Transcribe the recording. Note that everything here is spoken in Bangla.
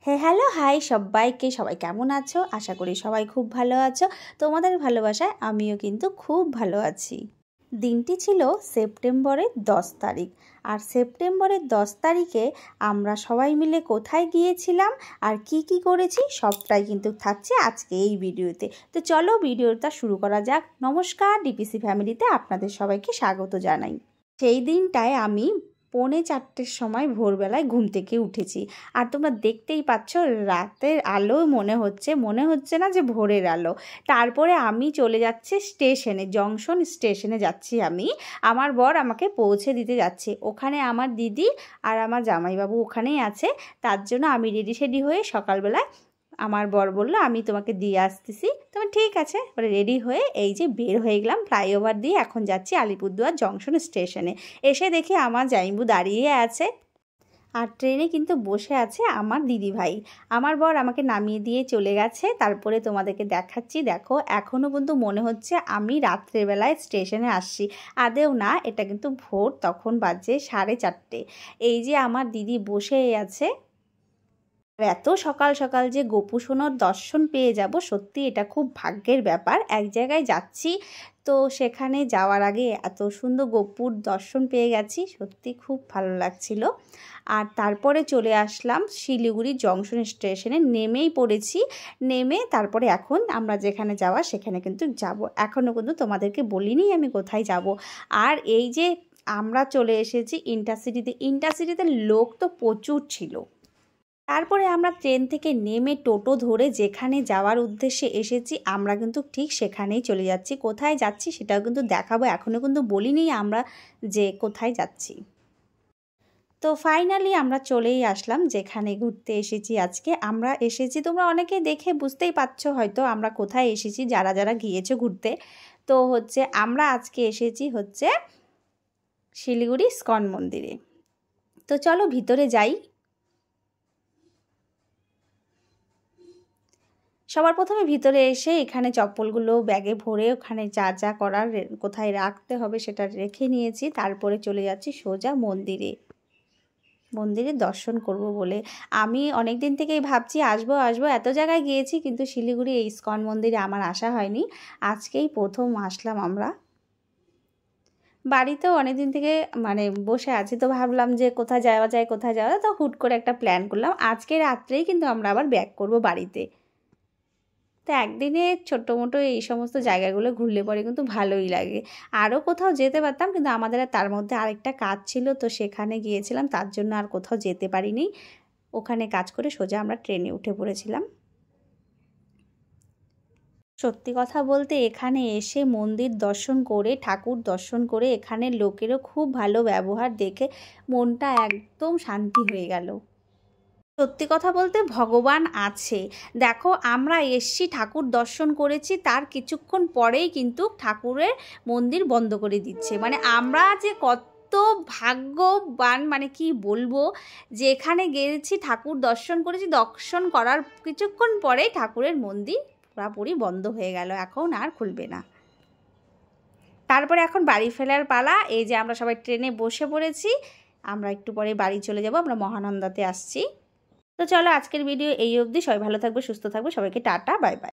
হ্যালো হাই সবাইকে, সবাই কেমন আছো? আশা করি সবাই খুব ভালো আছো। তোমাদের ভালোবাসায় আমিও কিন্তু খুব ভালো আছি। দিনটি ছিল সেপ্টেম্বরের 10 তারিখ। আর সেপ্টেম্বরের 10 তারিখে আমরা সবাই মিলে কোথায় গিয়েছিলাম আর কি করেছি সবটাই কিন্তু থাকছে আজকে এই ভিডিওতে। তো চলো ভিডিওটা শুরু করা যাক। নমস্কার, ডিপিসি ফ্যামিলিতে আপনাদের সবাইকে স্বাগত জানাই। সেই দিনটায় আমি 3:45 সময় ভোরবেলায় ঘুম থেকে উঠেছি। আর তোমরা দেখতেই পাচ্ছ রাতের আলো মনে হচ্ছে না যে ভোরের আলো। তারপরে আমি চলে যাচ্ছি স্টেশনে, জংশন স্টেশনে যাচ্ছি আমি। আমার বর আমাকে পৌঁছে দিতে যাচ্ছে। ওখানে আমার দিদি আর আমার জামাইবাবু ওখানেই আছে। তার জন্য আমি রেডি হয়ে সকালবেলায় আমার বর বলল আমি তোমাকে দিয়ে আসতেছি। তবে ঠিক আছে, রেডি হয়ে এই যে বের হয়ে গেলাম ফ্লাইওভার দিয়ে। এখন যাচ্ছি আলিপুরদুয়ার জংশন স্টেশনে। এসে দেখি আমার জামাইবাবু দাঁড়িয়ে আছে আর ট্রেনে কিন্তু বসে আছে আমার দিদিভাই। আমার বর আমাকে নামিয়ে দিয়ে চলে গেছে। তারপরে তোমাদেরকে দেখাচ্ছি, দেখো এখনও কিন্তু মনে হচ্ছে আমি রাত্রেবেলায় স্টেশনে আসছি। আদেও না, এটা কিন্তু ভোর, তখন বাজে 4:30। এই যে আমার দিদি বসে আছে। এত সকাল সকাল যে গোপু সোনার দর্শন পেয়ে যাব, সত্যি এটা খুব ভাগ্যের ব্যাপার। এক জায়গায় যাচ্ছি, তো সেখানে যাওয়ার আগে এত সুন্দর গোপুর দর্শন পেয়ে গেছি, সত্যি খুব ভালো লাগছিল। আর তারপরে চলে আসলাম শিলিগুড়ি জংশন স্টেশনে, নেমেই পড়েছি। নেমে তারপরে এখন আমরা যেখানে যাওয়া সেখানে কিন্তু যাব। এখনও কিন্তু তোমাদেরকে বলিনি আমি কোথায় যাব। আর এই যে আমরা চলে এসেছি ইন্টারসিটিতে লোক তো প্রচুর ছিল। তারপরে আমরা ট্রেন থেকে নেমে টোটো ধরে যেখানে যাওয়ার উদ্দেশ্যে এসেছি আমরা কিন্তু ঠিক সেখানেই চলে যাচ্ছি। কোথায় যাচ্ছি সেটাও কিন্তু দেখাবো, এখনও কিন্তু বলিনি আমরা যে কোথায় যাচ্ছি। তো ফাইনালি আমরা চলেই আসলাম যেখানে ঘুরতে এসেছি আজকে। আমরা এসেছি, তোমরা অনেকে দেখে বুঝতেই পারছো হয়তো আমরা কোথায় এসেছি, যারা যারা গিয়েছো ঘুরতে। তো আমরা আজকে এসেছি শিলিগুড়ি ইস্কন মন্দিরে। তো চলো ভিতরে যাই। সবার প্রথমে ভিতরে এসে এখানে চপ্পলগুলো ব্যাগে ভরে ওখানে যা যা করার কোথায় রাখতে হবে সেটা রেখে নিয়েছি। তারপরে চলে যাচ্ছি সোজা মন্দিরে দর্শন করব বলে। আমি অনেক দিন থেকেই ভাবছি আসবো এত জায়গায় গিয়েছি, কিন্তু শিলিগুড়ি এই ইস্কন মন্দিরে আমার আসা হয়নি। আজকেই প্রথম আসলাম আমরা। বাড়িতেও অনেক দিন থেকে বসে আছি, তো ভাবলাম যে কোথায় যাওয়া যায়, তো হুট করে একটা প্ল্যান করলাম। আজকে রাত্রেই কিন্তু আমরা আবার ব্যাক করব বাড়িতে। তো একদিনে ছোট্ট মোটো এই সমস্ত জায়গাগুলো ঘুরলে পরে কিন্তু ভালোই লাগে। আরও কোথাও যেতে পারতাম, কিন্তু আমাদের তার মধ্যে আরেকটা কাজ ছিল, তো সেখানে গিয়েছিলাম, তার জন্য আর কোথাও যেতে পারিনি। ওখানে কাজ করে সোজা আমরা ট্রেনে উঠে পড়েছিলাম। সত্যি কথা বলতে এখানে এসে মন্দির দর্শন করে, ঠাকুর দর্শন করে, এখানের লোকেরও খুব ভালো ব্যবহার দেখে মনটা একদম শান্তি হয়ে গেল। সত্যি কথা বলতে ভগবান আছে। দেখো আমরা এসছি, ঠাকুর দর্শন করেছি, তার কিছুক্ষণ পরেই কিন্তু ঠাকুরের মন্দির বন্ধ করে দিচ্ছে। আমরা যে কত ভাগ্যবান, কি বলবো, যে এখানে গেছি ঠাকুর দর্শন করেছি, দর্শন করার কিছুক্ষণ পরেই ঠাকুরের মন্দির পুরোপুরি বন্ধ হয়ে গেল, এখন আর খুলবে না। তারপরে এখন বাড়ি ফেরার পালা। এই যে আমরা সবাই ট্রেনে বসে পড়েছি, আমরা একটু পরে বাড়ি চলে যাব, আমরা মহানন্দাতে আসছি। তো চলো আজকের ভিডিও এই অবধি। সবাই ভালো থাকবে, সুস্থ থাকবে, সবাইকে টাটা, বাই বাই।